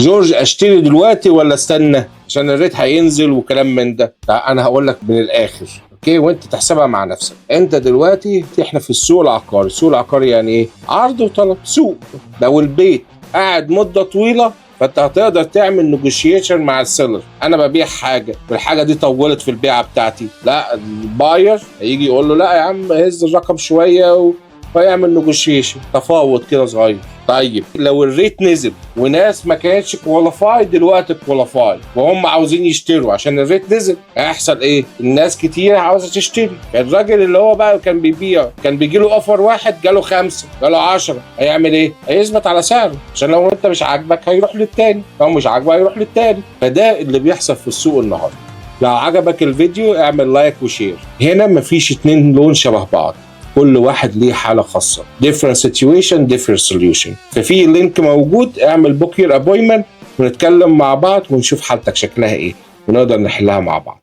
جورج اشتري دلوقتي ولا استنى عشان الريت هينزل وكلام من ده؟ لا انا هقول لك من الاخر، اوكي، وانت تحسبها مع نفسك. انت دلوقتي احنا في السوق العقاري، السوق العقاري يعني ايه؟ عرض وطلب، سوق. لو البيت قاعد مده طويله فانت هتقدر تعمل نيجوشيشن مع السيلر. انا ببيع حاجه والحاجه دي طولت في البيعه بتاعتي، لا الباير هيجي يقول له لا يا عم هز الرقم شويه ويعمل نيجوشيشن، تفاوض كده صغير. طيب لو الريت نزل وناس ما كانتش كواليفايد دلوقتي كواليفايد وهم عاوزين يشتروا عشان الريت نزل، هيحصل ايه؟ الناس كتير عاوزه تشتري. الراجل اللي هو بقى كان بيبيع كان بيجي له اوفر واحد جاله 5 جاله 10، هيعمل ايه؟ هيثبت على سعره عشان لو انت مش عاجبك هيروح للتاني، لو مش عاجبك هيروح للتاني. فده اللي بيحصل في السوق النهارده. لو عجبك الفيديو اعمل لايك وشير. هنا مفيش 2 لون شبه بعض، كل واحد ليه حالة خاصة، different situation different solution. ففي لينك موجود، اعمل بوك يور ابوينتمنت ونتكلم مع بعض ونشوف حالتك شكلها ايه ونقدر نحلها مع بعض.